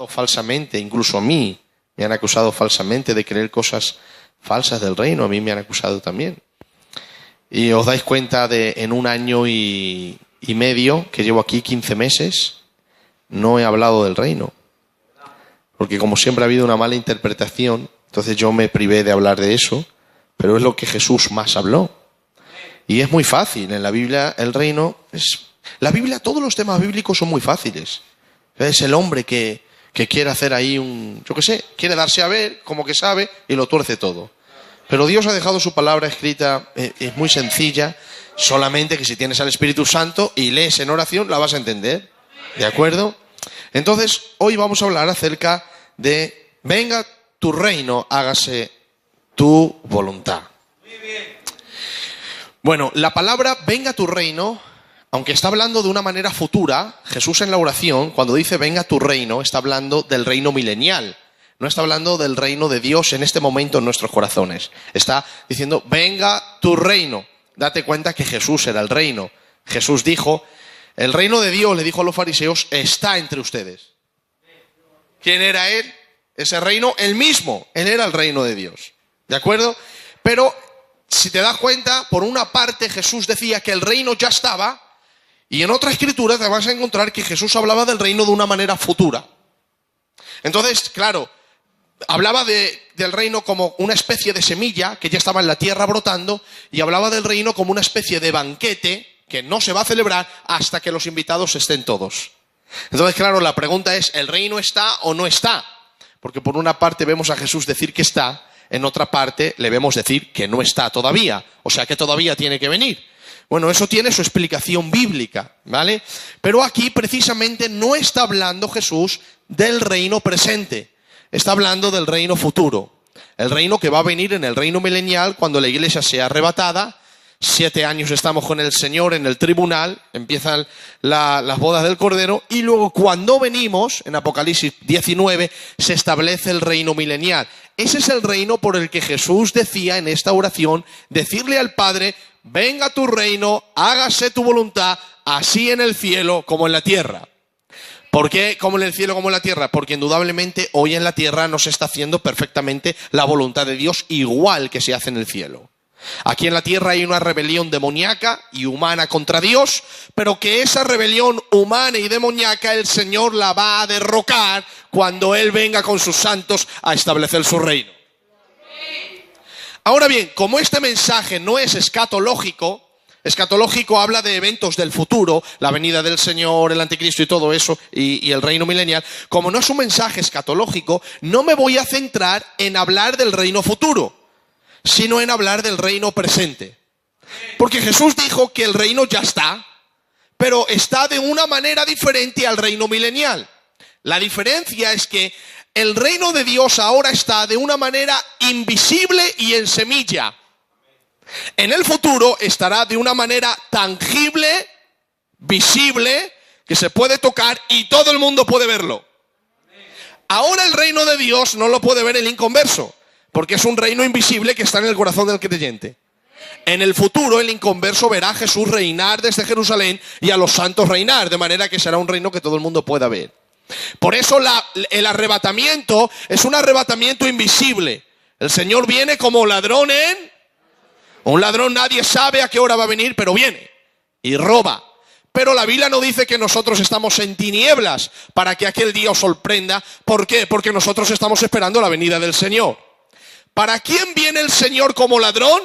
falsamente, incluso a mí me han acusado falsamente de creer cosas falsas del reino, a mí me han acusado también. Y os dais cuenta de en 1 año y medio, que llevo aquí 15 meses, no he hablado del reino. Porque como siempre ha habido una mala interpretación, entonces yo me privé de hablar de eso, pero es lo que Jesús más habló. Y es muy fácil, en la Biblia el reino es... La Biblia, todos los temas bíblicos son muy fáciles. Es el hombre que quiere hacer ahí quiere darse a ver, como que sabe, y lo tuerce todo. Pero Dios ha dejado su palabra escrita, es muy sencilla, solamente que si tienes al Espíritu Santo y lees en oración, la vas a entender. ¿De acuerdo? Entonces, hoy vamos a hablar acerca de, venga tu reino, hágase tu voluntad. Bueno, la palabra venga tu reino, aunque está hablando de una manera futura, Jesús en la oración, cuando dice venga tu reino, está hablando del reino milenial. No está hablando del reino de Dios en este momento en nuestros corazones. Está diciendo, venga tu reino. Date cuenta que Jesús era el reino. Jesús dijo, el reino de Dios, le dijo a los fariseos, está entre ustedes. ¿Quién era él? Ese reino, él mismo. Él era el reino de Dios. ¿De acuerdo? Pero si te das cuenta, por una parte Jesús decía que el reino ya estaba, y en otra escritura te vas a encontrar que Jesús hablaba del reino de una manera futura. Entonces, claro, hablaba del reino como una especie de semilla que ya estaba en la tierra brotando, y hablaba del reino como una especie de banquete que no se va a celebrar hasta que los invitados estén todos. Entonces, claro, la pregunta es, ¿el reino está o no está? Porque por una parte vemos a Jesús decir que está, en otra parte le vemos decir que no está todavía, o sea que todavía tiene que venir. Bueno, eso tiene su explicación bíblica, ¿vale? Pero aquí precisamente no está hablando Jesús del reino presente, está hablando del reino futuro. El reino que va a venir en el reino milenial cuando la iglesia sea arrebatada. 7 años estamos con el Señor en el tribunal, empiezan las bodas del Cordero, y luego cuando venimos, en Apocalipsis 19, se establece el reino milenial. Ese es el reino por el que Jesús decía en esta oración, decirle al Padre, venga tu reino, hágase tu voluntad, así en el cielo como en la tierra. ¿Por qué como en el cielo como en la tierra? Porque indudablemente hoy en la tierra no se está haciendo perfectamente la voluntad de Dios igual que se hace en el cielo. Aquí en la tierra hay una rebelión demoníaca y humana contra Dios, pero que esa rebelión humana y demoníaca el Señor la va a derrocar cuando Él venga con sus santos a establecer su reino. Ahora bien, como este mensaje no es escatológico, escatológico habla de eventos del futuro, la venida del Señor, el anticristo y todo eso, y el reino milenial. Como no es un mensaje escatológico, no me voy a centrar en hablar del reino futuro, sino en hablar del reino presente. Porque Jesús dijo que el reino ya está, pero está de una manera diferente al reino milenial. La diferencia es que el reino de Dios ahora está de una manera invisible y en semilla. En el futuro estará de una manera tangible, visible, que se puede tocar y todo el mundo puede verlo. Ahora el reino de Dios no lo puede ver el inconverso, porque es un reino invisible que está en el corazón del creyente. En el futuro el inconverso verá a Jesús reinar desde Jerusalén y a los santos reinar, de manera que será un reino que todo el mundo pueda ver. Por eso el arrebatamiento es un arrebatamiento invisible. El Señor viene como ladrón un ladrón, nadie sabe a qué hora va a venir, pero viene y roba. Pero la Biblia no dice que nosotros estamos en tinieblas para que aquel día os sorprenda. ¿Por qué? Porque nosotros estamos esperando la venida del Señor. ¿Para quién viene el Señor como ladrón?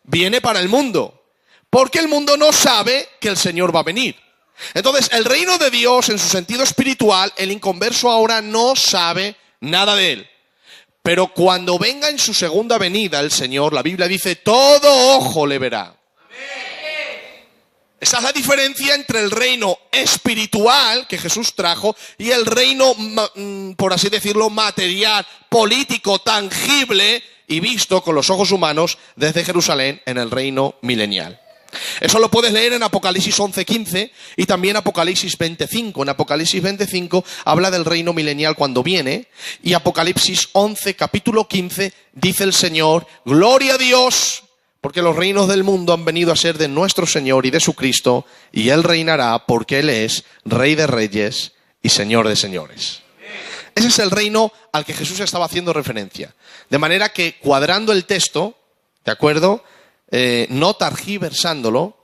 Viene para el mundo, porque el mundo no sabe que el Señor va a venir. Entonces, el reino de Dios, en su sentido espiritual, el inconverso ahora no sabe nada de él. Pero cuando venga en su segunda venida el Señor, la Biblia dice, todo ojo le verá. Esa es la diferencia entre el reino espiritual que Jesús trajo y el reino, por así decirlo, material, político, tangible y visto con los ojos humanos desde Jerusalén en el reino milenial. Eso lo puedes leer en Apocalipsis 11:15 y también Apocalipsis 20:5. En Apocalipsis 20:5 habla del reino milenial cuando viene, y Apocalipsis 11, capítulo 15, dice el Señor, gloria a Dios, porque los reinos del mundo han venido a ser de nuestro Señor y de su Cristo, y Él reinará porque Él es Rey de Reyes y Señor de Señores. Ese es el reino al que Jesús estaba haciendo referencia. De manera que, cuadrando el texto, ¿de acuerdo? No targiversándolo,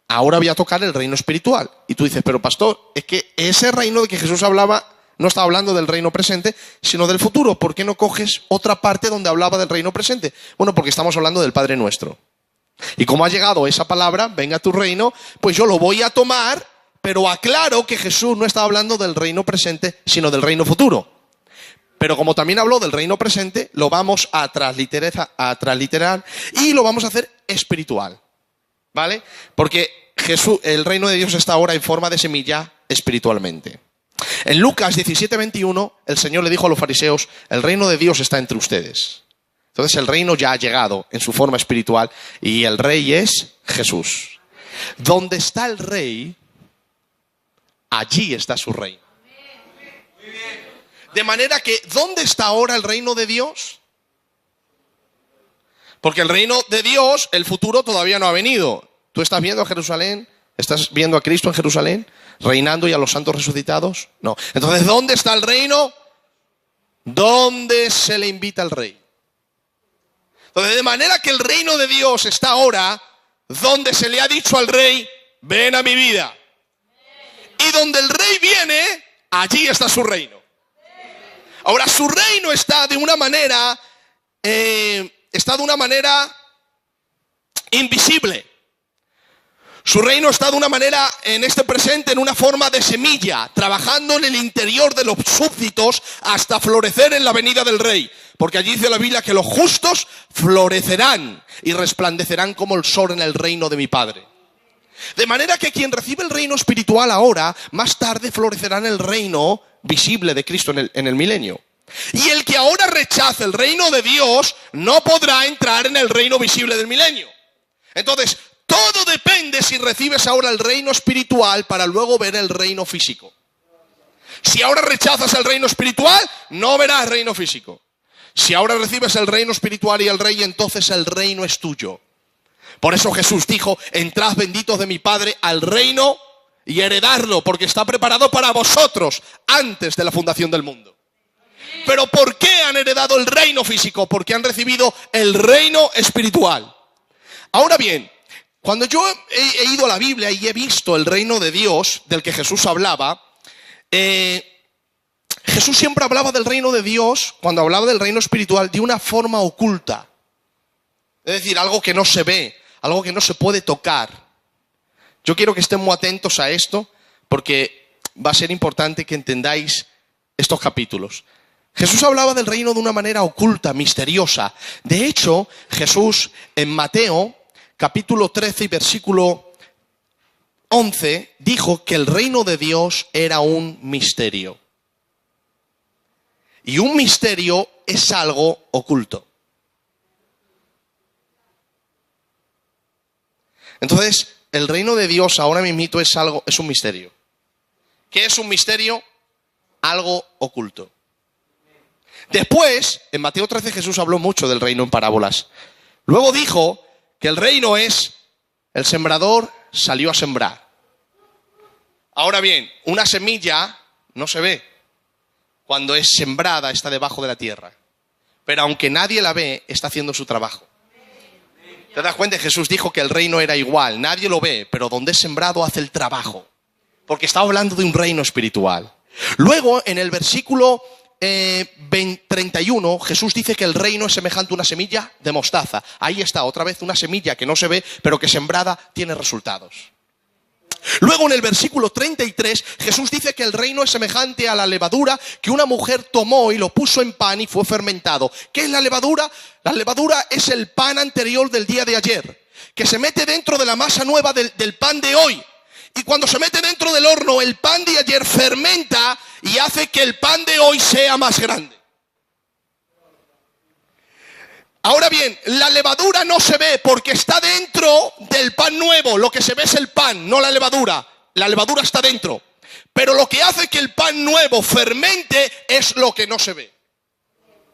ahora voy a tocar el reino espiritual. Y tú dices, pero pastor, es que ese reino de que Jesús hablaba no estaba hablando del reino presente, sino del futuro. ¿Por qué no coges otra parte donde hablaba del reino presente? Bueno, porque estamos hablando del Padre Nuestro. Y como ha llegado esa palabra, venga tu reino, pues yo lo voy a tomar, pero aclaro que Jesús no estaba hablando del reino presente, sino del reino futuro. Pero como también habló del reino presente, lo vamos a transliterar y lo vamos a hacer espiritual. ¿Vale? Porque Jesús, el reino de Dios está ahora en forma de semilla espiritualmente. En Lucas 17:21, el Señor le dijo a los fariseos, el reino de Dios está entre ustedes. Entonces el reino ya ha llegado en su forma espiritual y el rey es Jesús. Donde está el rey, allí está su reino. De manera que, ¿dónde está ahora el reino de Dios? Porque el reino de Dios, el futuro todavía no ha venido. ¿Tú estás viendo a Jerusalén? ¿Estás viendo a Cristo en Jerusalén? ¿Reinando y a los santos resucitados? No. Entonces, ¿dónde está el reino? ¿Dónde se le invita al rey? Entonces, de manera que el reino de Dios está ahora donde se le ha dicho al rey, ven a mi vida. Y donde el rey viene, allí está su reino. Ahora, su reino está de una manera invisible. Su reino está de una manera, en este presente, en una forma de semilla, trabajando en el interior de los súbditos hasta florecer en la venida del rey. Porque allí dice la Biblia que los justos florecerán y resplandecerán como el sol en el reino de mi Padre. De manera que quien recibe el reino espiritual ahora, más tarde florecerá en el reino visible de Cristo en el milenio. Y el que ahora rechace el reino de Dios no podrá entrar en el reino visible del milenio. Entonces, todo depende si recibes ahora el reino espiritual para luego ver el reino físico. Si ahora rechazas el reino espiritual, no verás el reino físico. Si ahora recibes el reino espiritual y el rey, entonces el reino es tuyo. Por eso Jesús dijo, entrad benditos de mi Padre al reino y heredarlo, porque está preparado para vosotros antes de la fundación del mundo. ¿Pero por qué han heredado el reino físico? Porque han recibido el reino espiritual. Ahora bien, cuando yo he ido a la Biblia y he visto el reino de Dios del que Jesús hablaba, Jesús siempre hablaba del reino de Dios, cuando hablaba del reino espiritual, de una forma oculta. Es decir, algo que no se ve, algo que no se puede tocar. Yo quiero que estén muy atentos a esto, porque va a ser importante que entendáis estos capítulos. Jesús hablaba del reino de una manera oculta, misteriosa. De hecho, Jesús en Mateo, capítulo 13 y versículo 11, dijo que el reino de Dios era un misterio. Y un misterio es algo oculto. Entonces, el reino de Dios ahora mismo es un misterio. ¿Qué es un misterio? Algo oculto. Después, en Mateo 13, Jesús habló mucho del reino en parábolas. Luego dijo que el reino es, el sembrador salió a sembrar. Ahora bien, una semilla no se ve. Cuando es sembrada está debajo de la tierra. Pero aunque nadie la ve, está haciendo su trabajo. ¿Te das cuenta? Jesús dijo que el reino era igual. Nadie lo ve, pero donde es sembrado hace el trabajo. Porque está hablando de un reino espiritual. Luego, en el versículo 31, Jesús dice que el reino es semejante a una semilla de mostaza. Ahí está, otra vez una semilla que no se ve, pero que sembrada tiene resultados. Luego en el versículo 33, Jesús dice que el reino es semejante a la levadura que una mujer tomó y lo puso en pan y fue fermentado. ¿Qué es la levadura? La levadura es el pan anterior del día de ayer, que se mete dentro de la masa nueva del pan de hoy. Y cuando se mete dentro del horno, el pan de ayer fermenta y hace que el pan de hoy sea más grande. Ahora bien, la levadura no se ve porque está dentro del pan nuevo. Lo que se ve es el pan, no la levadura. La levadura está dentro. Pero lo que hace que el pan nuevo fermente es lo que no se ve.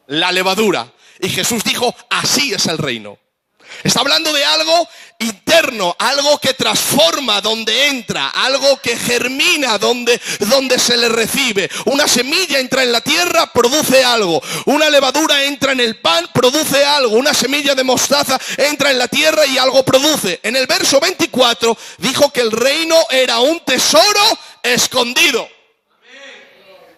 La levadura. Y Jesús dijo, así es el reino. Está hablando de algo interno, algo que transforma donde entra, algo que germina donde se le recibe. Una semilla entra en la tierra, produce algo. Una levadura entra en el pan, produce algo. Una semilla de mostaza entra en la tierra y algo produce. En el verso 24 dijo que el reino era un tesoro escondido.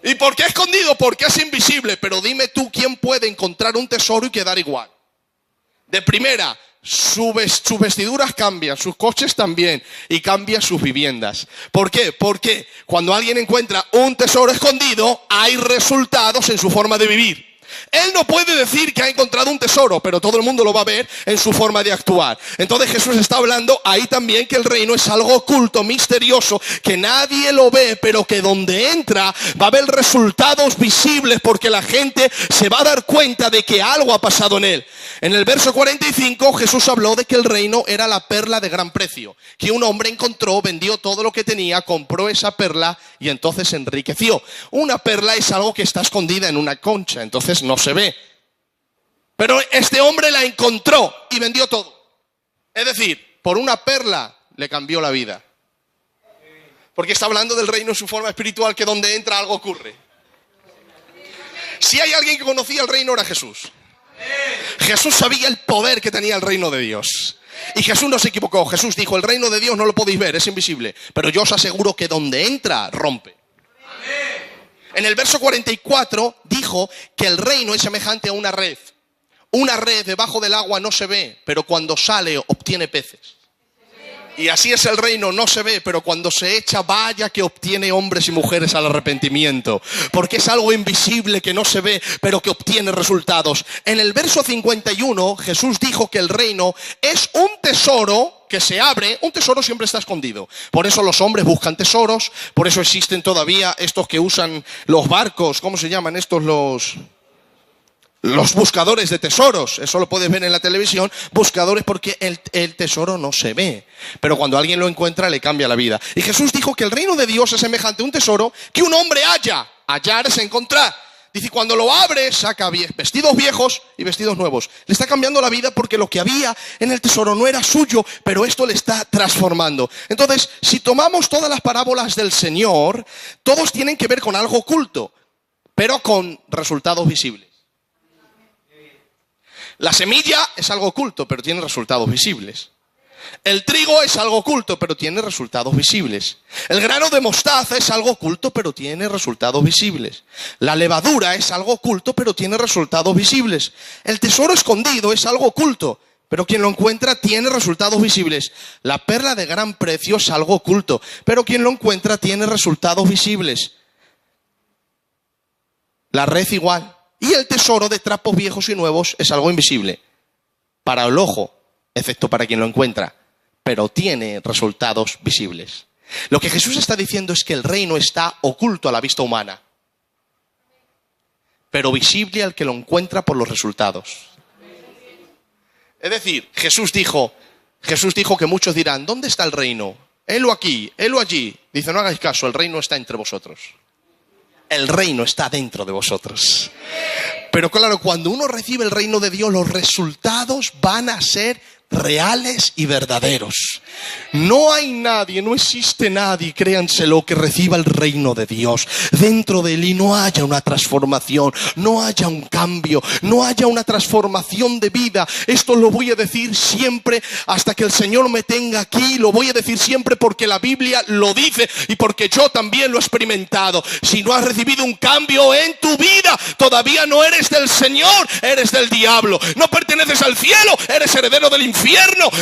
¿Y por qué escondido? Porque es invisible. Pero dime tú, ¿quién puede encontrar un tesoro y quedar igual? De primera, sus vestiduras cambian, sus coches también, y cambian sus viviendas. ¿Por qué? Porque cuando alguien encuentra un tesoro escondido, hay resultados en su forma de vivir. Él no puede decir que ha encontrado un tesoro, pero todo el mundo lo va a ver en su forma de actuar. Entonces Jesús está hablando ahí también que el reino es algo oculto, misterioso, que nadie lo ve, pero que donde entra va a haber resultados visibles, porque la gente se va a dar cuenta de que algo ha pasado en él. En el verso 45 Jesús habló de que el reino era la perla de gran precio, que un hombre encontró, vendió todo lo que tenía, compró esa perla y entonces se enriqueció. Una perla es algo que está escondida en una concha, entonces no se ve. Pero este hombre la encontró y vendió todo. Es decir, por una perla le cambió la vida. Porque está hablando del reino en su forma espiritual, que donde entra algo ocurre. Si hay alguien que conocía el reino era Jesús. Jesús sabía el poder que tenía el reino de Dios. Y Jesús no se equivocó. Jesús dijo, el reino de Dios no lo podéis ver, es invisible. Pero yo os aseguro que donde entra, rompe. En el verso 44 dijo que el reino es semejante a una red. Una red debajo del agua no se ve, pero cuando sale obtiene peces. Y así es el reino, no se ve, pero cuando se echa, vaya que obtiene hombres y mujeres al arrepentimiento. Porque es algo invisible que no se ve, pero que obtiene resultados. En el verso 51, Jesús dijo que el reino es un tesoro que se abre. Un tesoro siempre está escondido. Por eso los hombres buscan tesoros, por eso existen todavía estos que usan los barcos. ¿Cómo se llaman estos? Los buscadores de tesoros, eso lo puedes ver en la televisión, buscadores, porque el tesoro no se ve, pero cuando alguien lo encuentra le cambia la vida. Y Jesús dijo que el reino de Dios es semejante a un tesoro que un hombre halla. Hallar es encontrar. Dice, cuando lo abre, saca vestidos viejos y vestidos nuevos. Le está cambiando la vida porque lo que había en el tesoro no era suyo, pero esto le está transformando. Entonces, si tomamos todas las parábolas del Señor, todos tienen que ver con algo oculto, pero con resultados visibles. La semilla es algo oculto, pero tiene resultados visibles. El trigo es algo oculto, pero tiene resultados visibles. El grano de mostaza es algo oculto, pero tiene resultados visibles. La levadura es algo oculto, pero tiene resultados visibles. El tesoro escondido es algo oculto, pero quien lo encuentra tiene resultados visibles. La perla de gran precio es algo oculto, pero quien lo encuentra tiene resultados visibles. La red igual. Y el tesoro de trapos viejos y nuevos es algo invisible para el ojo, excepto para quien lo encuentra, pero tiene resultados visibles. Lo que Jesús está diciendo es que el reino está oculto a la vista humana, pero visible al que lo encuentra por los resultados. Es decir, Jesús dijo que muchos dirán, ¿dónde está el reino? Helo aquí, helo allí. Dice, no hagáis caso, el reino está entre vosotros. El reino está dentro de vosotros. Pero claro, cuando uno recibe el reino de Dios, los resultados van a ser reales y verdaderos. No hay nadie, no existe nadie, créanselo, que reciba el reino de Dios dentro de él y no haya una transformación, no haya un cambio, no haya una transformación de vida. Esto lo voy a decir siempre hasta que el Señor me tenga aquí. Lo voy a decir siempre porque la Biblia lo dice y porque yo también lo he experimentado. Si no has recibido un cambio en tu vida, todavía no eres del Señor, eres del diablo. No perteneces al cielo, eres heredero del infierno.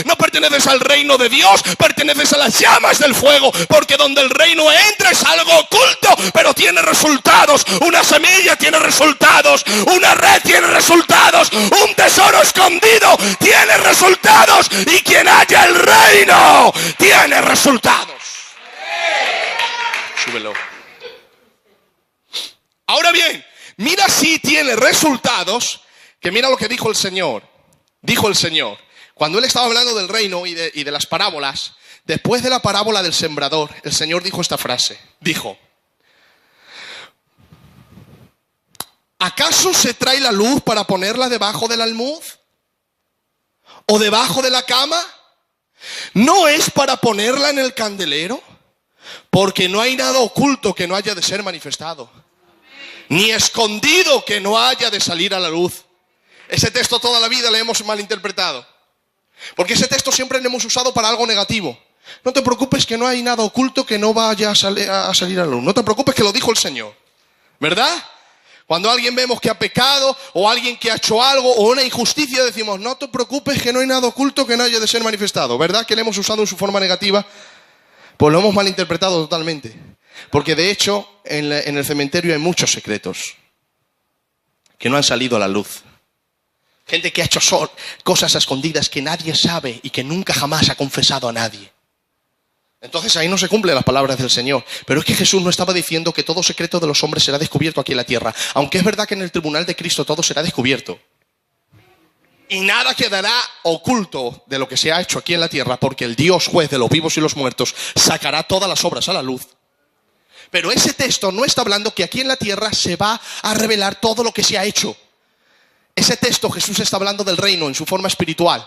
No perteneces al reino de Dios, perteneces a las llamas del fuego, porque donde el reino entra es algo oculto, pero tiene resultados. Una semilla tiene resultados, una red tiene resultados, un tesoro escondido tiene resultados, y quien haya el reino tiene resultados. Súbelo. Ahora bien, mira si tiene resultados, que mira lo que dijo el Señor. Dijo el Señor, cuando él estaba hablando del reino y de las parábolas, después de la parábola del sembrador, el Señor dijo esta frase. Dijo, ¿acaso se trae la luz para ponerla debajo del almud? o debajo de la cama? ¿No es para ponerla en el candelero? Porque no hay nada oculto que no haya de ser manifestado, ni escondido que no haya de salir a la luz. Ese texto toda la vida le hemos malinterpretado, porque ese texto siempre lo hemos usado para algo negativo. No te preocupes que no hay nada oculto que no vaya a salir a la luz. No te preocupes que lo dijo el Señor, ¿verdad? Cuando alguien vemos que ha pecado, o alguien que ha hecho algo, o una injusticia, decimos, no te preocupes que no hay nada oculto que no haya de ser manifestado. ¿Verdad que le hemos usado en su forma negativa? Pues lo hemos malinterpretado totalmente. Porque de hecho, en el cementerio hay muchos secretos que no han salido a la luz. Gente que ha hecho cosas escondidas que nadie sabe y que nunca jamás ha confesado a nadie. Entonces ahí no se cumplen las palabras del Señor. Pero es que Jesús no estaba diciendo que todo secreto de los hombres será descubierto aquí en la tierra. Aunque es verdad que en el tribunal de Cristo todo será descubierto. Y nada quedará oculto de lo que se ha hecho aquí en la tierra, porque el Dios juez de los vivos y los muertos sacará todas las obras a la luz. Pero ese texto no está hablando que aquí en la tierra se va a revelar todo lo que se ha hecho. Ese texto Jesús está hablando del reino en su forma espiritual.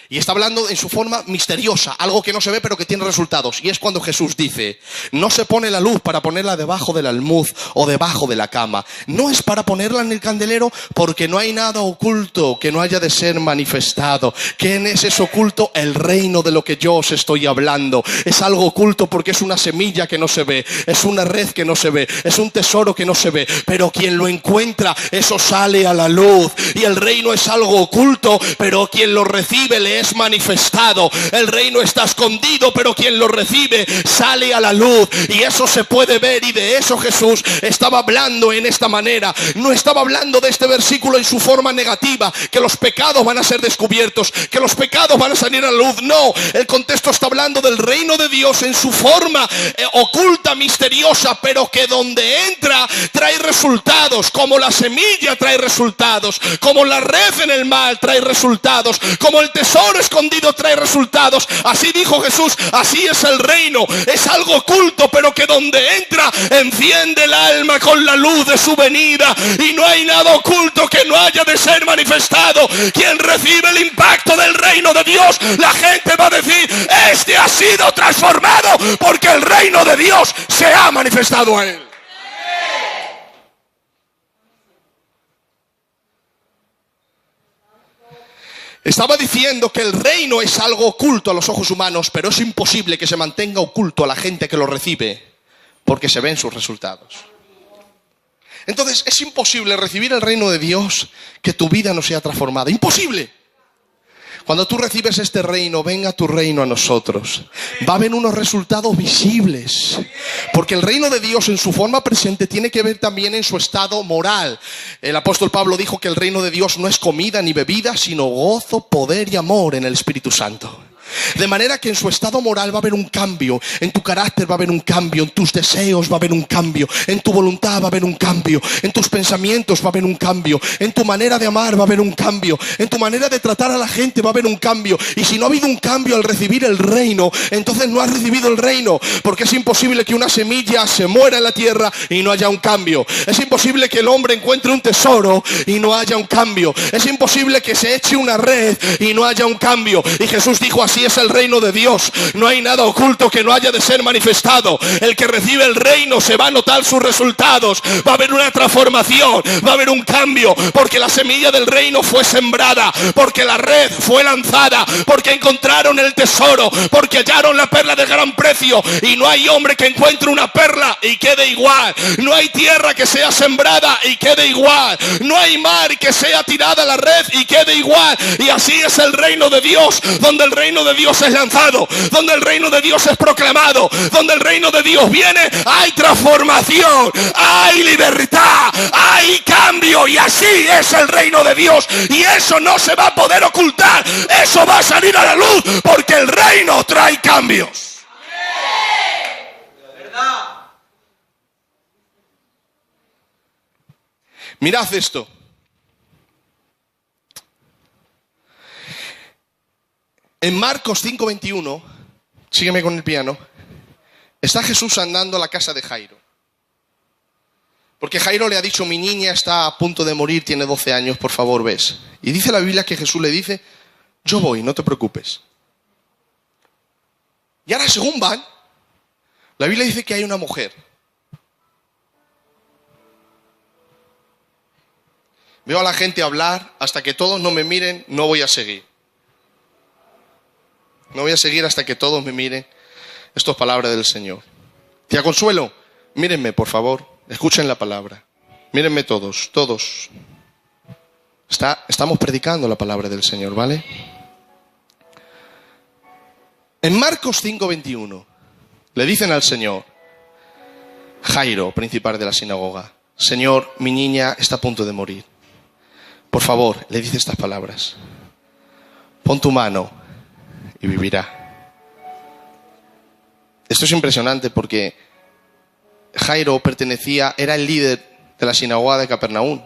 Y está hablando en su forma misteriosa, algo que no se ve pero que tiene resultados. Y es cuando Jesús dice, no se pone la luz para ponerla debajo del almud o debajo de la cama. No es para ponerla en el candelero, porque no hay nada oculto que no haya de ser manifestado. ¿Quién es ese oculto? El reino de lo que yo os estoy hablando. Es algo oculto porque es una semilla que no se ve, es una red que no se ve, es un tesoro que no se ve. Pero quien lo encuentra, eso sale a la luz. Y el reino es algo oculto, pero quien lo recibe le es manifestado. El reino está escondido, pero quien lo recibe sale a la luz, y eso se puede ver. Y de eso Jesús estaba hablando en esta manera. No estaba hablando de este versículo en su forma negativa, que los pecados van a ser descubiertos, que los pecados van a salir a la luz. No, el contexto está hablando del reino de Dios en su forma oculta, misteriosa, pero que donde entra trae resultados, como la semilla trae resultados, como la red en el mar trae resultados, como el tesoro escondido trae resultados. Así dijo Jesús, así es el reino. Es algo oculto, pero que donde entra enciende el alma con la luz de su venida, y no hay nada oculto que no haya de ser manifestado. Quien recibe el impacto del reino de Dios, la gente va a decir, este ha sido transformado porque el reino de Dios se ha manifestado a él. Estaba diciendo que el reino es algo oculto a los ojos humanos, pero es imposible que se mantenga oculto a la gente que lo recibe, porque se ven sus resultados. Entonces es imposible recibir el reino de Dios que tu vida no sea transformada. ¡Imposible! Cuando tú recibes este reino, venga tu reino a nosotros, va a haber unos resultados visibles. Porque el reino de Dios en su forma presente tiene que ver también en su estado moral. El apóstol Pablo dijo que el reino de Dios no es comida ni bebida, sino gozo, poder y amor en el Espíritu Santo. De manera que en su estado moral va a haber un cambio, en tu carácter va a haber un cambio, en tus deseos va a haber un cambio, en tu voluntad va a haber un cambio, en tus pensamientos va a haber un cambio, en tu manera de amar va a haber un cambio, en tu manera de tratar a la gente va a haber un cambio. Y si no ha habido un cambio al recibir el reino, entonces no has recibido el reino, porque es imposible que una semilla se muera en la tierra y no haya un cambio. Es imposible que el hombre encuentre un tesoro y no haya un cambio. Es imposible que se eche una red y no haya un cambio. Y Jesús dijo, así es el reino de Dios. No hay nada oculto que no haya de ser manifestado. El que recibe el reino se va a notar sus resultados. Va a haber una transformación, va a haber un cambio, porque la semilla del reino fue sembrada, porque la red fue lanzada, porque encontraron el tesoro, porque hallaron la perla de gran precio. Y no hay hombre que encuentre una perla y quede igual. No hay tierra que sea sembrada y quede igual. No hay mar que sea tirada a la red y quede igual. Y así es el reino de Dios, donde el reino de Dios es lanzado, donde el reino de Dios es proclamado, donde el reino de Dios viene, hay transformación, hay libertad, hay cambio. Y así es el reino de Dios, y eso no se va a poder ocultar, eso va a salir a la luz, porque el reino trae cambios. Mirad esto. En Marcos 5:21, sígueme con el piano, está Jesús andando a la casa de Jairo. Porque Jairo le ha dicho, mi niña está a punto de morir, tiene 12 años, por favor, ves. Y dice la Biblia que Jesús le dice, yo voy, no te preocupes. Y ahora según van, la Biblia dice que hay una mujer. Veo a la gente hablar, hasta que todos no me miren, no voy a seguir. No voy a seguir hasta que todos me miren. Esto es palabra del Señor. Tía Consuelo, mírenme, por favor, escuchen la palabra. Mírenme todos, todos. Estamos predicando la palabra del Señor, ¿vale? En Marcos 5:21 le dicen al Señor, Jairo, principal de la sinagoga, Señor, mi niña está a punto de morir. Por favor, le dice estas palabras. Pon tu mano y vivirá. Esto es impresionante porque Jairo era el líder de la sinagoga de Capernaum.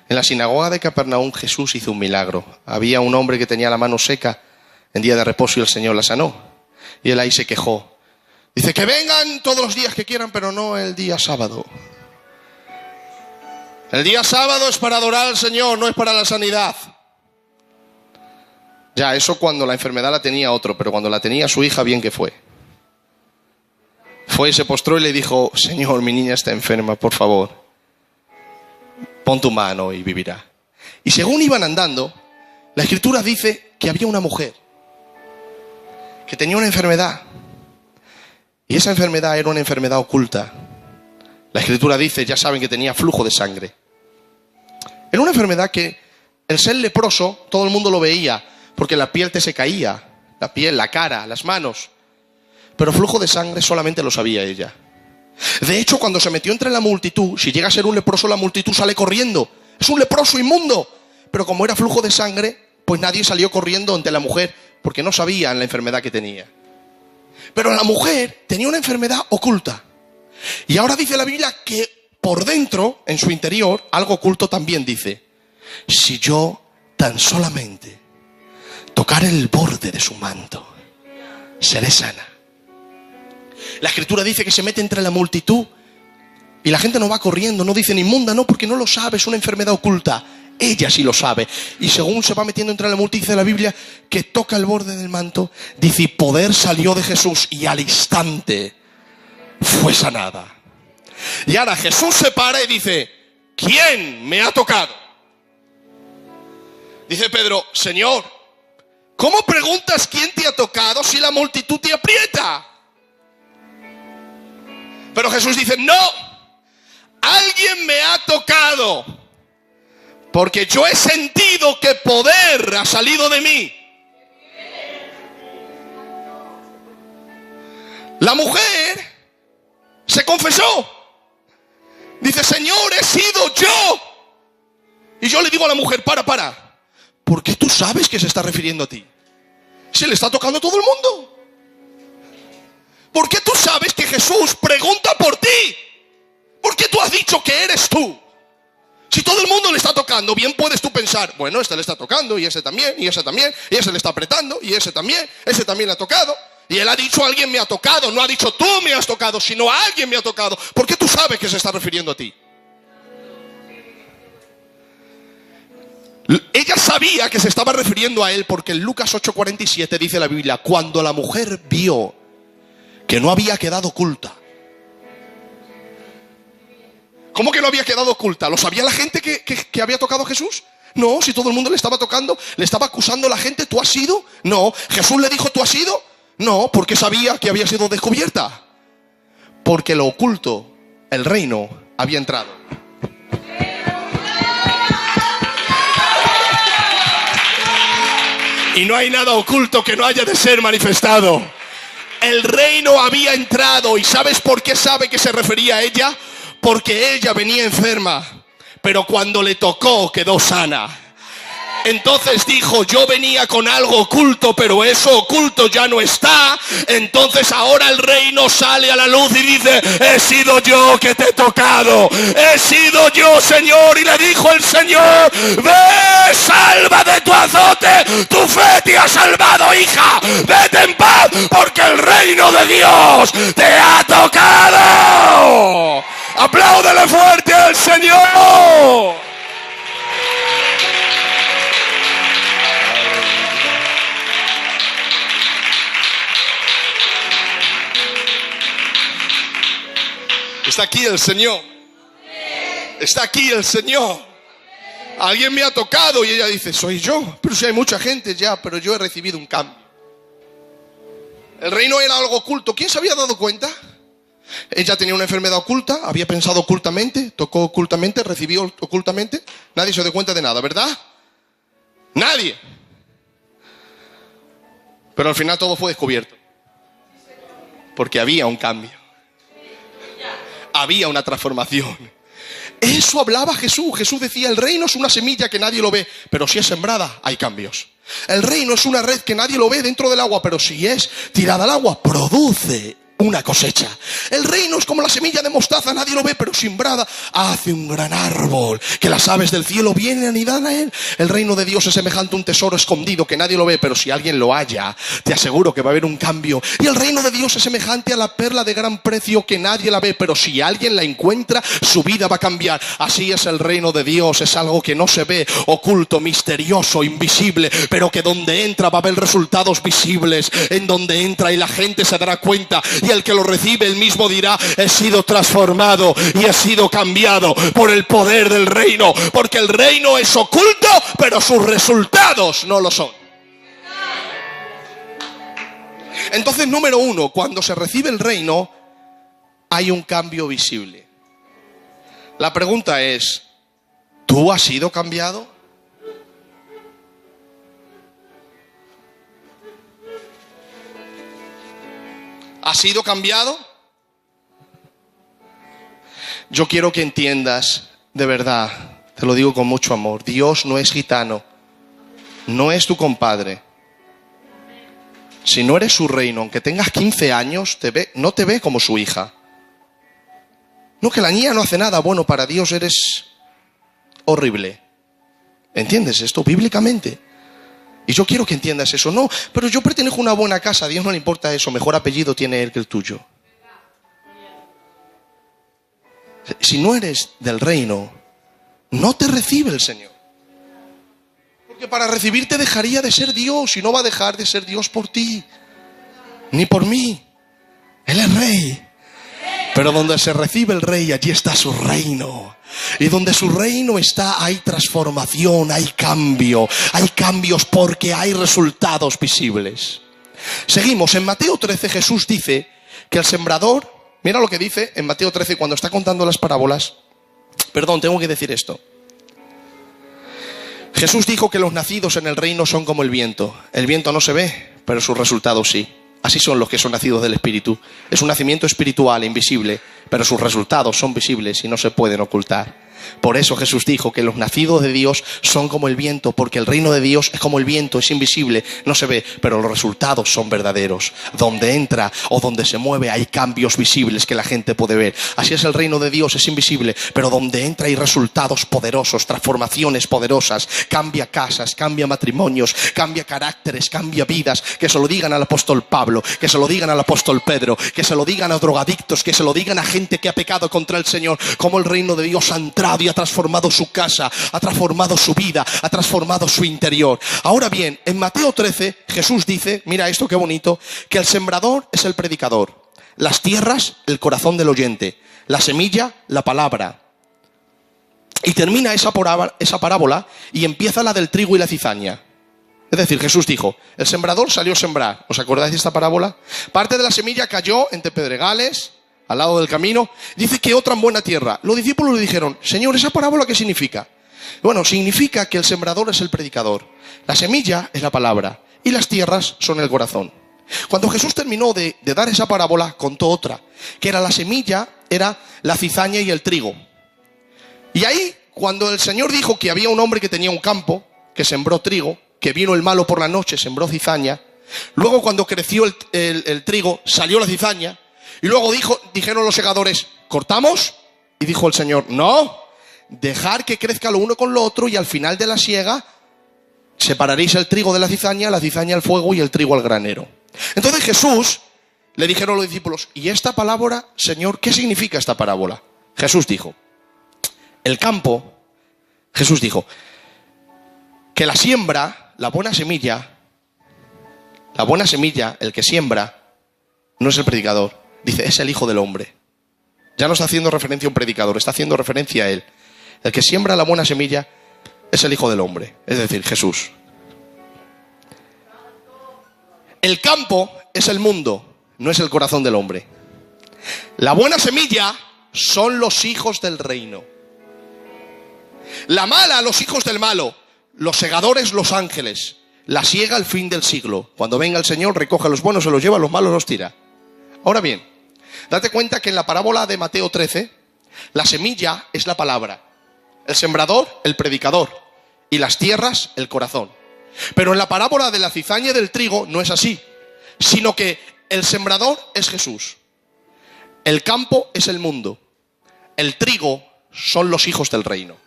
En la sinagoga de Capernaum Jesús hizo un milagro. Había un hombre que tenía la mano seca en día de reposo y el Señor la sanó. Y él ahí se quejó. Dice que vengan todos los días que quieran, pero no el día sábado. El día sábado es para adorar al Señor, no es para la sanidad. Ya, eso cuando la enfermedad la tenía otro, pero cuando la tenía su hija, bien que fue. Fue y se postró y le dijo, Señor, mi niña está enferma, por favor, pon tu mano y vivirá. Y según iban andando, la Escritura dice que había una mujer que tenía una enfermedad. Y esa enfermedad era una enfermedad oculta. La Escritura dice, ya saben, que tenía flujo de sangre. Era una enfermedad que el ser leproso, todo el mundo lo veía, porque la piel te se caía, la piel, la cara, las manos. Pero flujo de sangre solamente lo sabía ella. De hecho, cuando se metió entre la multitud, si llega a ser un leproso, la multitud sale corriendo. Es un leproso inmundo. Pero como era flujo de sangre, pues nadie salió corriendo ante la mujer, porque no sabían la enfermedad que tenía. Pero la mujer tenía una enfermedad oculta. Y ahora dice la Biblia que por dentro, en su interior, algo oculto también dice, si yo tan solamente tocar el borde de su manto, seré sana. La Escritura dice que se mete entre la multitud y la gente no va corriendo, no dice inmunda, no, porque no lo sabe, es una enfermedad oculta. Ella sí lo sabe. Y según se va metiendo entre la multitud, dice la Biblia que toca el borde del manto, dice, y poder salió de Jesús y al instante fue sanada. Y ahora Jesús se para y dice, ¿quién me ha tocado? Dice Pedro, Señor, ¿cómo preguntas quién te ha tocado si la multitud te aprieta? Pero Jesús dice, no, alguien me ha tocado, porque yo he sentido que poder ha salido de mí. La mujer se confesó. Dice, Señor, he sido yo. Y yo le digo a la mujer, para. ¿Por qué tú sabes que se está refiriendo a ti? Se le está tocando a todo el mundo. ¿Por qué tú sabes que Jesús pregunta por ti? ¿Por qué tú has dicho que eres tú? Si todo el mundo le está tocando, bien puedes tú pensar, bueno, este le está tocando, y ese también, y ese también, y ese le está apretando, y ese también le ha tocado. Y él ha dicho, alguien me ha tocado, no ha dicho tú me has tocado, sino alguien me ha tocado. ¿Por qué tú sabes que se está refiriendo a ti? Ella sabía que se estaba refiriendo a él porque en Lucas 8:47 dice la Biblia, cuando la mujer vio que no había quedado oculta. ¿Cómo que no había quedado oculta? ¿Lo sabía la gente que había tocado a Jesús? No, si todo el mundo le estaba tocando, le estaba acusando a la gente, ¿tú has sido? No. ¿Jesús le dijo, tú has sido? No, porque sabía que había sido descubierta. Porque lo oculto, el reino, había entrado. Y no hay nada oculto que no haya de ser manifestado. El reino había entrado. ¿Y sabes por qué sabe que se refería a ella? Porque ella venía enferma, pero cuando le tocó quedó sana. Entonces dijo, yo venía con algo oculto, pero eso oculto ya no está. Entonces ahora el reino sale a la luz y dice, he sido yo que te he tocado. He sido yo, Señor. Y le dijo el Señor, ve, salva de tu azote. Tu fe te ha salvado, hija. Vete en paz, porque el reino de Dios te ha tocado. Apláudele fuerte al Señor. Está aquí el Señor. Está aquí el Señor. Alguien me ha tocado y ella dice, soy yo. Pero si hay mucha gente ya, pero yo he recibido un cambio. El reino era algo oculto. ¿Quién se había dado cuenta? Ella tenía una enfermedad oculta, había pensado ocultamente, tocó ocultamente, recibió ocultamente. Nadie se dio cuenta de nada, ¿verdad? Nadie. Pero al final todo fue descubierto. Porque había un cambio. Había una transformación. Eso hablaba Jesús. Jesús decía, el reino es una semilla que nadie lo ve, pero si es sembrada, hay cambios. El reino es una red que nadie lo ve dentro del agua, pero si es tirada al agua, produce una cosecha. El reino es como la semilla de mostaza, nadie lo ve, pero sembrada hace un gran árbol, que las aves del cielo vienen y dan a él. El reino de Dios es semejante a un tesoro escondido que nadie lo ve, pero si alguien lo halla, te aseguro que va a haber un cambio. Y el reino de Dios es semejante a la perla de gran precio que nadie la ve, pero si alguien la encuentra, su vida va a cambiar. Así es el reino de Dios, es algo que no se ve, oculto, misterioso, invisible, pero que donde entra va a haber resultados visibles. En donde entra y la gente se dará cuenta, y el que lo recibe, el mismo dirá, he sido transformado y he sido cambiado por el poder del reino, porque el reino es oculto, pero sus resultados no lo son. Entonces, número uno, cuando se recibe el reino, hay un cambio visible. La pregunta es, ¿tú has sido cambiado? ¿Has sido cambiado? Yo quiero que entiendas, de verdad, te lo digo con mucho amor, Dios no es gitano, no es tu compadre. Si no eres su reino, aunque tengas 15 años, no te ve como su hija. No, que la niña no hace nada bueno, para Dios eres horrible. ¿Entiendes esto bíblicamente? Y yo quiero que entiendas eso. No, pero yo pertenezco a una buena casa, a Dios no le importa eso, mejor apellido tiene él que el tuyo. Si no eres del reino, no te recibe el Señor. Porque para recibirte dejaría de ser Dios y no va a dejar de ser Dios por ti, ni por mí. Él es rey. Pero donde se recibe el rey, allí está su reino. Y donde su reino está, hay transformación, hay cambio. Hay cambios porque hay resultados visibles. Seguimos, en Mateo 13 Jesús dice que el sembrador, mira lo que dice en Mateo 13 cuando está contando las parábolas. Perdón, tengo que decir esto. Jesús dijo que los nacidos en el reino son como el viento. El viento no se ve, pero sus resultados sí. Así son los que son nacidos del Espíritu. Es un nacimiento espiritual, invisible, pero sus resultados son visibles y no se pueden ocultar. Por eso Jesús dijo que los nacidos de Dios son como el viento, porque el reino de Dios es como el viento, es invisible, no se ve, pero los resultados son verdaderos. Donde entra o donde se mueve hay cambios visibles que la gente puede ver. Así es el reino de Dios, es invisible, pero donde entra hay resultados poderosos, transformaciones poderosas. Cambia casas, cambia matrimonios, cambia caracteres, cambia vidas. Que se lo digan al apóstol Pablo, que se lo digan al apóstol Pedro, que se lo digan a drogadictos, que se lo digan a gente que ha pecado contra el Señor. Como el reino de Dios ha entrado y ha transformado su casa, ha transformado su vida, ha transformado su interior. Ahora bien, en Mateo 13 Jesús dice, mira esto qué bonito, que el sembrador es el predicador, las tierras el corazón del oyente, la semilla la palabra. Y termina esa parábola y empieza la del trigo y la cizaña. Es decir, Jesús dijo, el sembrador salió a sembrar. ¿Os acordáis de esta parábola? Parte de la semilla cayó entre pedregales, al lado del camino. Dice que otra en buena tierra. Los discípulos le dijeron, Señor, ¿esa parábola qué significa? Bueno, significa que el sembrador es el predicador, la semilla es la palabra y las tierras son el corazón. Cuando Jesús terminó de dar esa parábola, contó otra, que era la semilla, era la cizaña y el trigo. Y ahí, cuando el Señor dijo que había un hombre que tenía un campo, que sembró trigo, que vino el malo por la noche, sembró cizaña. Luego, cuando creció el trigo, salió la cizaña. Y luego dijeron los segadores, ¿cortamos? Y dijo el Señor, no, dejar que crezca lo uno con lo otro y al final de la siega separaréis el trigo de la cizaña al fuego y el trigo al granero. Entonces Jesús, le dijeron a los discípulos, ¿y esta palabra, Señor, qué significa esta parábola? Jesús dijo, el campo, Jesús dijo, que la siembra, la buena semilla, el que siembra, no es el predicador. Dice, es el Hijo del Hombre. Ya no está haciendo referencia a un predicador, está haciendo referencia a él. El que siembra la buena semilla es el Hijo del Hombre, es decir, Jesús. El campo es el mundo, no es el corazón del hombre. La buena semilla son los hijos del reino. La mala, los hijos del malo. Los segadores, los ángeles. La siega al fin del siglo. Cuando venga el Señor, recoge a los buenos, se los lleva, a los malos los tira. Ahora bien, date cuenta que en la parábola de Mateo 13, la semilla es la palabra. El sembrador, el predicador. Y las tierras, el corazón. Pero en la parábola de la cizaña y del trigo no es así. Sino que el sembrador es Jesús. El campo es el mundo. El trigo son los hijos del reino.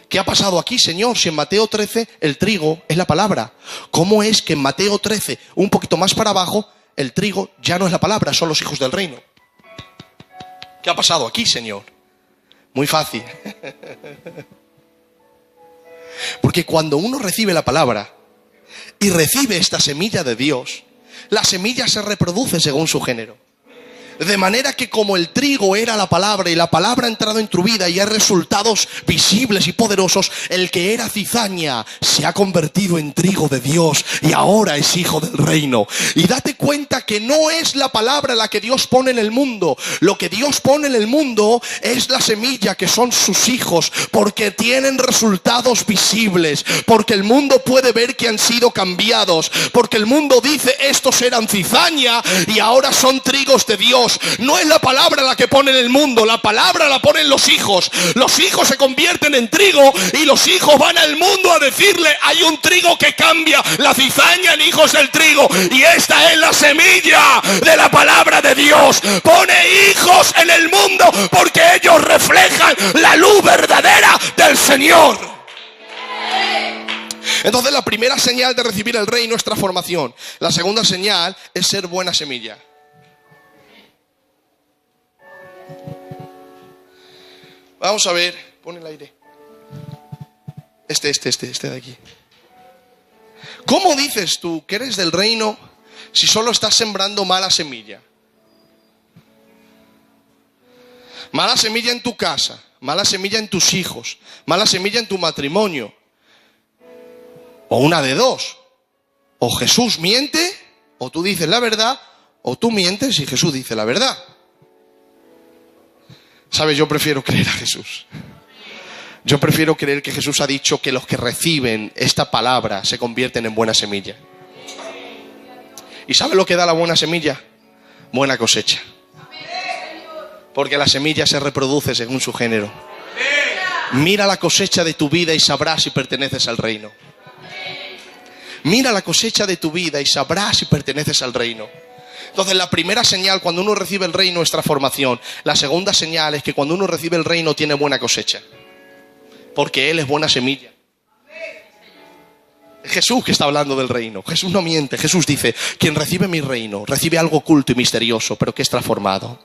¿Qué ha pasado aquí, Señor? Si en Mateo 13 el trigo es la palabra. ¿Cómo es que en Mateo 13, un poquito más para abajo, el trigo ya no es la palabra, son los hijos del reino? ¿Qué ha pasado aquí, Señor? Muy fácil. Porque cuando uno recibe la palabra y recibe esta semilla de Dios, la semilla se reproduce según su género. De manera que como el trigo era la palabra y la palabra ha entrado en tu vida y hay resultados visibles y poderosos, el que era cizaña se ha convertido en trigo de Dios y ahora es hijo del reino. Y date cuenta que no es la palabra la que Dios pone en el mundo. Lo que Dios pone en el mundo es la semilla, que son sus hijos, porque tienen resultados visibles, porque el mundo puede ver que han sido cambiados, porque el mundo dice estos eran cizaña y ahora son trigos de Dios. No es la palabra la que pone en el mundo, la palabra la ponen los hijos. Los hijos se convierten en trigo y los hijos van al mundo a decirle: hay un trigo que cambia la cizaña en hijos del trigo, y esta es la semilla de la palabra de Dios. Pone hijos en el mundo porque ellos reflejan la luz verdadera del Señor. Entonces la primera señal de recibir el reino es transformación. La segunda señal es ser buena semilla. Vamos a ver, pon el aire. Este de aquí. ¿Cómo dices tú que eres del reino si solo estás sembrando mala semilla? Mala semilla en tu casa, mala semilla en tus hijos, mala semilla en tu matrimonio. O una de dos. O Jesús miente, o tú dices la verdad, o tú mientes y Jesús dice la verdad. ¿Sabes? Yo prefiero creer a Jesús. Yo prefiero creer que Jesús ha dicho que los que reciben esta palabra se convierten en buena semilla. ¿Y sabe lo que da la buena semilla? Buena cosecha. Porque la semilla se reproduce según su género. Mira la cosecha de tu vida y sabrás si perteneces al reino. Mira la cosecha de tu vida y sabrás si perteneces al reino. Entonces la primera señal cuando uno recibe el reino es transformación. La segunda señal es que cuando uno recibe el reino tiene buena cosecha. Porque Él es buena semilla. Es Jesús que está hablando del reino. Jesús no miente. Jesús dice: quien recibe mi reino recibe algo oculto y misterioso, pero que es transformado.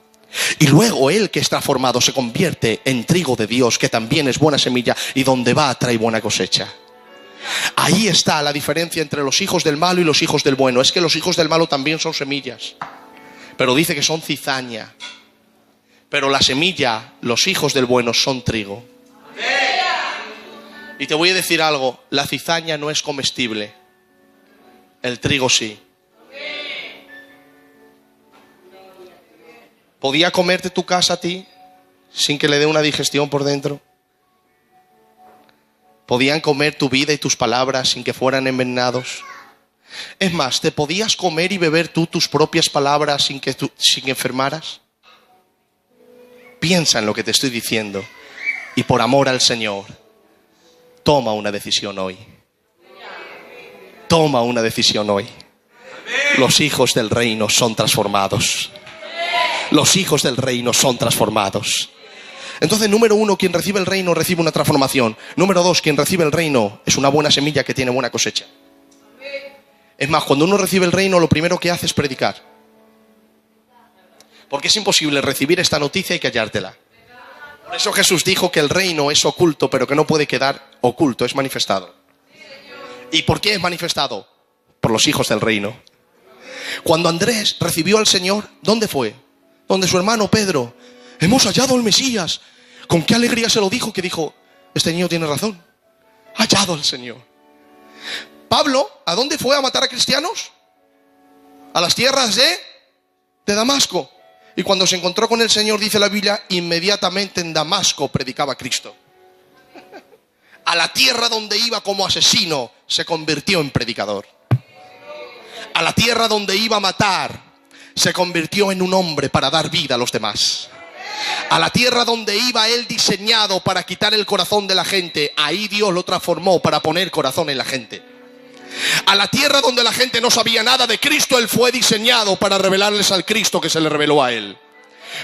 Y luego Él que es transformado se convierte en trigo de Dios, que también es buena semilla, y donde va trae buena cosecha. Ahí está la diferencia entre los hijos del malo y los hijos del bueno. Es que los hijos del malo también son semillas, pero dice que son cizaña. Pero la semilla, los hijos del bueno, son trigo. Y te voy a decir algo: la cizaña no es comestible, el trigo sí. ¿Podía comerte tu casa a ti sin que le dé una digestión por dentro? ¿Podían comer tu vida y tus palabras sin que fueran envenenados? Es más, ¿te podías comer y beber tú tus propias palabras sin que enfermaras? Piensa en lo que te estoy diciendo y por amor al Señor, toma una decisión hoy. Toma una decisión hoy. Los hijos del reino son transformados. Los hijos del reino son transformados. Entonces, número 1, quien recibe el reino recibe una transformación. Número 2, quien recibe el reino es una buena semilla que tiene buena cosecha. Es más, cuando uno recibe el reino, lo primero que hace es predicar. Porque es imposible recibir esta noticia y callártela. Por eso Jesús dijo que el reino es oculto, pero que no puede quedar oculto, es manifestado. ¿Y por qué es manifestado? Por los hijos del reino. Cuando Andrés recibió al Señor, ¿dónde fue? donde su hermano Pedro: hemos hallado al Mesías. Con qué alegría se lo dijo, que dijo: este niño tiene razón, hallado al Señor. Pablo, ¿a dónde fue a matar a cristianos? A las tierras de Damasco. Y cuando se encontró con el Señor, dice la Biblia, inmediatamente en Damasco predicaba a Cristo. A la tierra donde iba como asesino, se convirtió en predicador. A la tierra donde iba a matar, se convirtió en un hombre para dar vida a los demás. A la tierra donde iba él diseñado para quitar el corazón de la gente, ahí Dios lo transformó para poner corazón en la gente. A la tierra donde la gente no sabía nada de Cristo, él fue diseñado para revelarles al Cristo que se le reveló a él.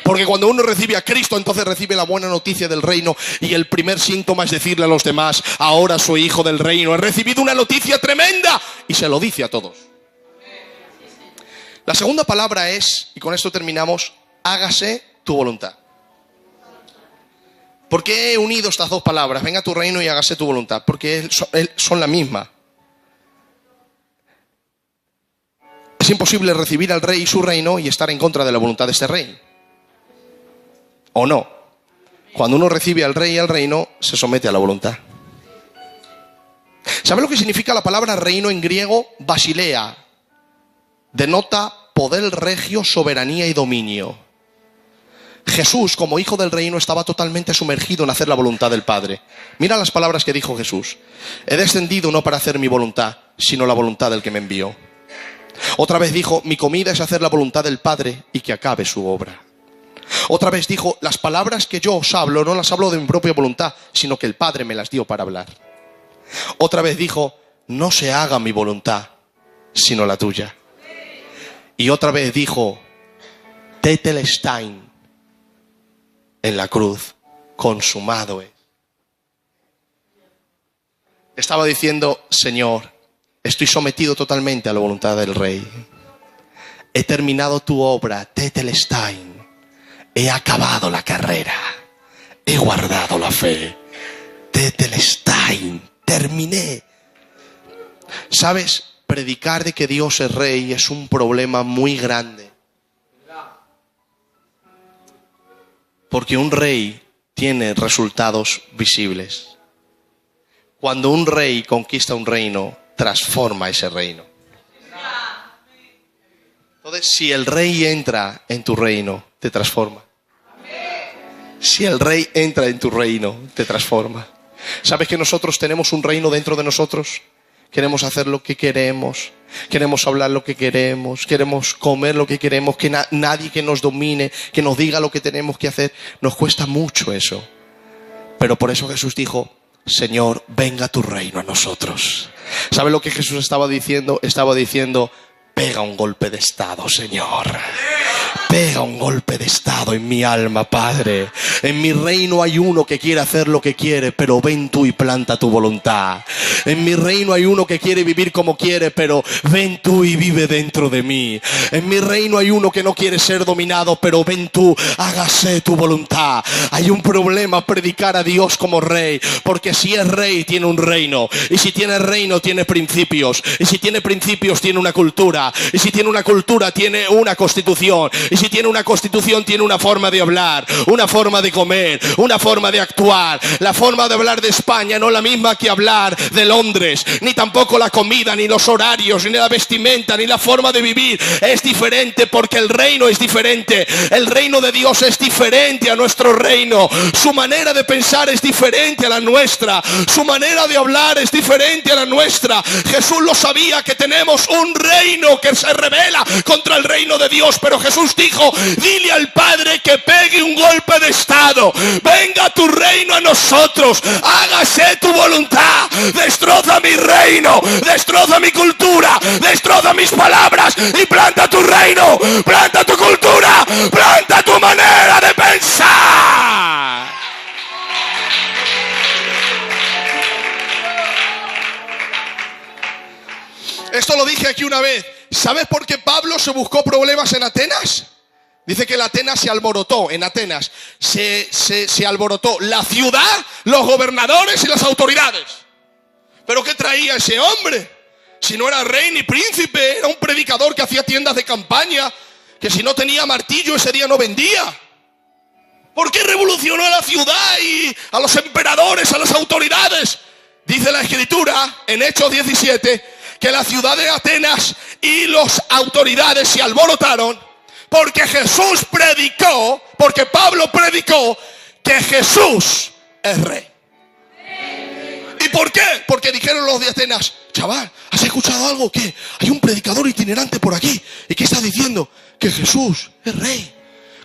Porque cuando uno recibe a Cristo, entonces recibe la buena noticia del reino. Y el primer síntoma es decirle a los demás: ahora soy hijo del reino, he recibido una noticia tremenda. Y se lo dice a todos. La segunda palabra es, y con esto terminamos, hágase tu voluntad. ¿Por qué he unido estas dos palabras? Venga tu reino y hágase tu voluntad. Porque son la misma. Es imposible recibir al rey y su reino y estar en contra de la voluntad de este rey. ¿O no? Cuando uno recibe al rey y al reino, se somete a la voluntad. ¿Sabe lo que significa la palabra reino en griego? Basilea. Denota poder regio, soberanía y dominio. Jesús, como hijo del reino, estaba totalmente sumergido en hacer la voluntad del Padre. Mira las palabras que dijo Jesús: he descendido no para hacer mi voluntad, sino la voluntad del que me envió. Otra vez dijo: mi comida es hacer la voluntad del Padre y que acabe su obra. Otra vez dijo: las palabras que yo os hablo no las hablo de mi propia voluntad, sino que el Padre me las dio para hablar. Otra vez dijo: no se haga mi voluntad, sino la tuya. Y otra vez dijo: tetelestai, en la cruz, consumado es. Estaba diciendo: Señor, estoy sometido totalmente a la voluntad del Rey. He terminado tu obra, tetelestai. He acabado la carrera. He guardado la fe. Tetelestai. Terminé. ¿Sabes? Predicar de que Dios es Rey es un problema muy grande. Porque un rey tiene resultados visibles. Cuando un rey conquista un reino, transforma ese reino. Entonces, si el rey entra en tu reino, te transforma. Si el rey entra en tu reino, te transforma. ¿Sabes que nosotros tenemos un reino dentro de nosotros? Queremos hacer lo que queremos, queremos hablar lo que queremos, queremos comer lo que queremos, que nadie que nos domine, que nos diga lo que tenemos que hacer. Nos cuesta mucho eso. Pero por eso Jesús dijo: Señor, venga tu reino a nosotros. ¿Sabe lo que Jesús estaba diciendo? Estaba diciendo: pega un golpe de estado, Señor. Pega un golpe de estado en mi alma, Padre. En mi reino hay uno que quiere hacer lo que quiere, pero ven tú y planta tu voluntad. En mi reino hay uno que quiere vivir como quiere, pero ven tú y vive dentro de mí. En mi reino hay uno que no quiere ser dominado, pero ven tú, hágase tu voluntad. Hay un problema predicar a Dios como rey, porque si es rey tiene un reino, y si tiene reino tiene principios, y si tiene principios tiene una cultura, y si tiene una cultura tiene una constitución, y si tiene una constitución tiene una forma de hablar, una forma de comer, una forma de actuar. La forma de hablar de España no es la misma que hablar de Londres, ni tampoco la comida, ni los horarios, ni la vestimenta, ni la forma de vivir es diferente, porque el reino es diferente. El reino de Dios es diferente a nuestro reino. Su manera de pensar es diferente a la nuestra. Su manera de hablar es diferente a la nuestra. Jesús lo sabía, que tenemos un reino que se rebela contra el reino de Dios, pero Jesús dijo: dile al Padre que pegue un golpe de estado. Venga tu reino a nosotros, hágase tu voluntad. Destroza mi reino, destroza mi cultura, destroza mis palabras y planta tu reino, planta tu cultura, planta tu manera de pensar. Esto lo dije aquí una vez. ¿Sabes por qué Pablo se buscó problemas en Atenas? Dice que en Atenas se alborotó, en Atenas se alborotó la ciudad, los gobernadores y las autoridades. ¿Pero qué traía ese hombre? Si no era rey ni príncipe, era un predicador que hacía tiendas de campaña, que si no tenía martillo ese día no vendía. ¿Por qué revolucionó a la ciudad y a los emperadores, a las autoridades? Dice la Escritura en Hechos 17 que la ciudad de Atenas y las autoridades se alborotaron porque Jesús predicó, porque Pablo predicó que Jesús es rey. ¿Y por qué? Porque dijeron los de Atenas: chaval, ¿has escuchado algo? ¿Qué? Hay un predicador itinerante por aquí. ¿Y qué está diciendo? Que Jesús es rey.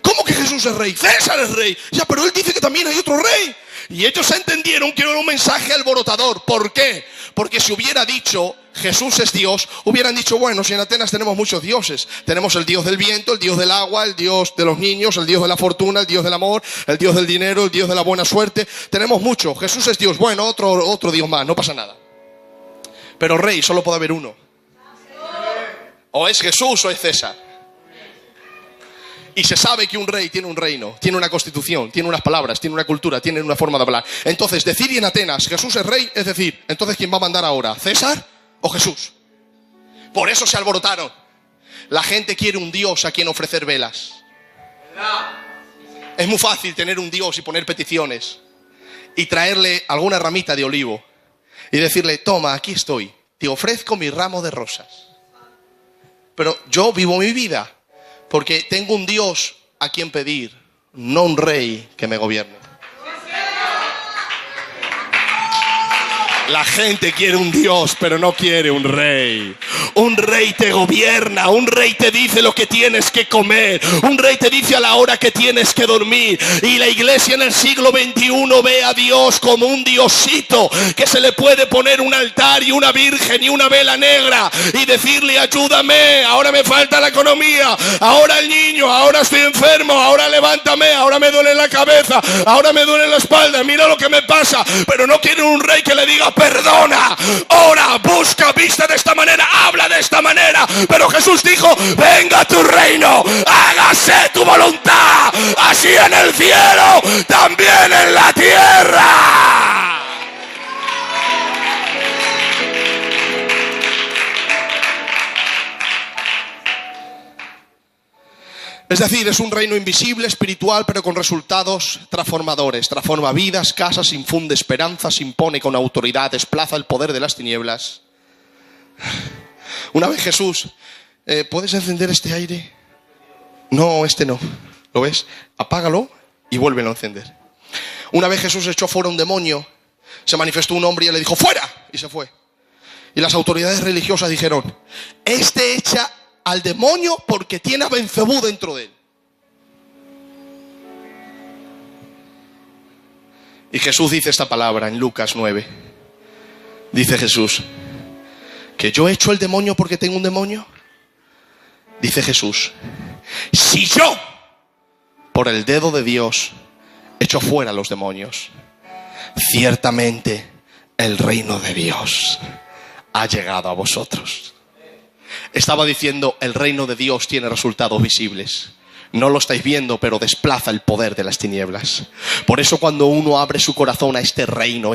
¿Cómo que Jesús es rey? César es rey. Ya, pero él dice que también hay otro rey. Y ellos entendieron que era un mensaje alborotador. ¿Por qué? Porque si hubiera dicho Jesús es Dios, hubieran dicho: bueno, si en Atenas tenemos muchos dioses. Tenemos el Dios del viento, el Dios del agua, el Dios de los niños, el Dios de la fortuna, el Dios del amor, el Dios del dinero, el Dios de la buena suerte. Tenemos mucho. Jesús es Dios. Bueno, otro Dios más, no pasa nada. Pero rey solo puede haber uno. O es Jesús o es César. Y se sabe que un rey tiene un reino, tiene una constitución, tiene unas palabras, tiene una cultura, tiene una forma de hablar. Entonces, decir en Atenas Jesús es rey, es decir, entonces ¿quién va a mandar ahora? ¿César o Jesús? Por eso se alborotaron. La gente quiere un Dios a quien ofrecer velas. Es muy fácil tener un Dios y poner peticiones y traerle alguna ramita de olivo y decirle: toma, aquí estoy, te ofrezco mi ramo de rosas. Pero yo vivo mi vida porque tengo un Dios a quien pedir, no un rey que me gobierne. La gente quiere un Dios, pero no quiere un rey. Un rey te gobierna, un rey te dice lo que tienes que comer, un rey te dice a la hora que tienes que dormir. Y la iglesia en el siglo XXI ve a Dios como un diosito que se le puede poner un altar y una virgen y una vela negra y decirle: ayúdame, ahora me falta la economía, ahora el niño, ahora estoy enfermo, ahora levántame, ahora me duele la cabeza, ahora me duele la espalda, mira lo que me pasa. Pero no quiere un rey que le diga: perdona, ora, busca, viste de esta manera, habla de esta manera. Pero Jesús dijo: venga tu reino, hágase tu voluntad, así en el cielo, también en la tierra. Es decir, es un reino invisible, espiritual, pero con resultados transformadores. Transforma vidas, casas, infunde esperanzas, impone con autoridad, desplaza el poder de las tinieblas. Una vez Jesús: ¿puedes encender este aire? No, este no. ¿Lo ves? Apágalo y vuélvelo a encender. Una vez Jesús echó fuera un demonio, se manifestó un hombre y le dijo: ¡fuera! Y se fue. Y las autoridades religiosas dijeron: este echa al demonio porque tiene a Belcebú dentro de él. Y Jesús dice esta palabra en Lucas 9. Dice Jesús: ¿que yo echo el demonio porque tengo un demonio? Dice Jesús: si yo, por el dedo de Dios, echo fuera los demonios, ciertamente el reino de Dios ha llegado a vosotros. Estaba diciendo: el reino de Dios tiene resultados visibles. No lo estáis viendo, pero desplaza el poder de las tinieblas. Por eso cuando uno abre su corazón a este reino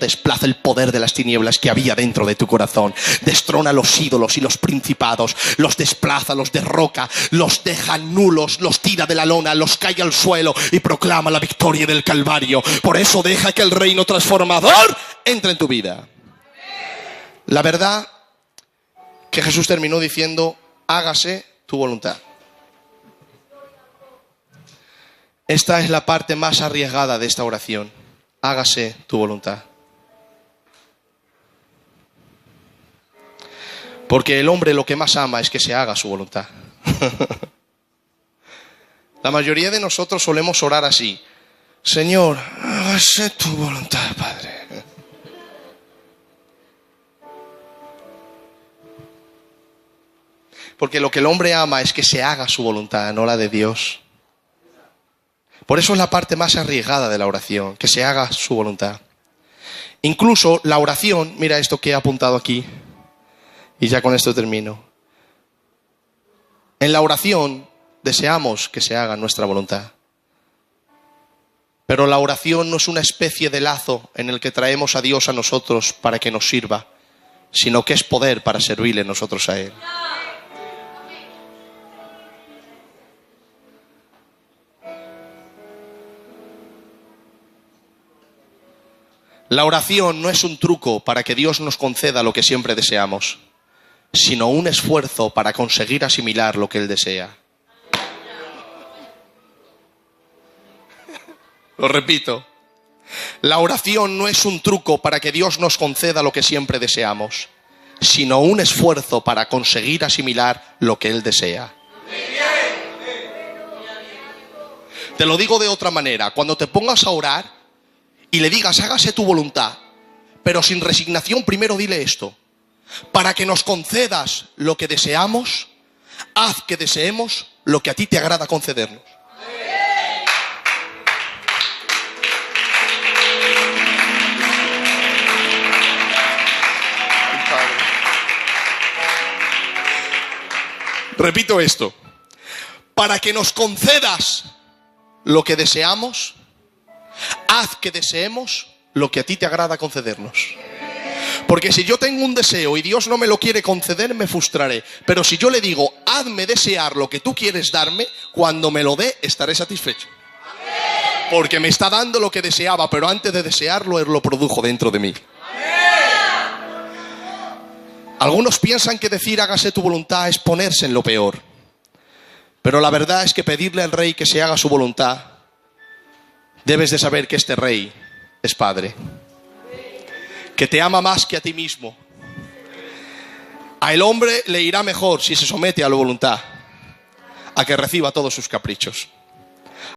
desplaza el poder de las tinieblas que había dentro de tu corazón. Destrona los ídolos y los principados, los desplaza, los derroca, los deja nulos, los tira de la lona, los cae al suelo y proclama la victoria del Calvario. Por eso deja que el reino transformador entre en tu vida. La verdad que Jesús terminó diciendo: hágase tu voluntad. Esta es la parte más arriesgada de esta oración: hágase tu voluntad. Porque el hombre lo que más ama es que se haga su voluntad. La mayoría de nosotros solemos orar así: Señor, hágase tu voluntad, Padre. Porque lo que el hombre ama es que se haga su voluntad, no la de Dios. Por eso es la parte más arriesgada de la oración, que se haga su voluntad. Incluso la oración, mira esto que he apuntado aquí, y ya con esto termino. En la oración deseamos que se haga nuestra voluntad. Pero la oración no es una especie de lazo en el que traemos a Dios a nosotros para que nos sirva, sino que es poder para servirle nosotros a Él. La oración no es un truco para que Dios nos conceda lo que siempre deseamos, sino un esfuerzo para conseguir asimilar lo que Él desea. Lo repito. La oración no es un truco para que Dios nos conceda lo que siempre deseamos, sino un esfuerzo para conseguir asimilar lo que Él desea. Te lo digo de otra manera. Cuando te pongas a orar y le digas, hágase tu voluntad, pero sin resignación, primero dile esto: para que nos concedas lo que deseamos, haz que deseemos lo que a ti te agrada concedernos. Repito esto: para que nos concedas lo que deseamos, haz que deseemos lo que a ti te agrada concedernos. Porque si yo tengo un deseo y Dios no me lo quiere conceder, me frustraré. Pero si yo le digo, hazme desear lo que tú quieres darme, cuando me lo dé, estaré satisfecho. Porque me está dando lo que deseaba, pero antes de desearlo, Él lo produjo dentro de mí. Algunos piensan que decir hágase tu voluntad es ponerse en lo peor. Pero la verdad es que pedirle al Rey que se haga su voluntad, debes de saber que este Rey es Padre, que te ama más que a ti mismo. A el hombre le irá mejor si se somete a la voluntad, a que reciba todos sus caprichos.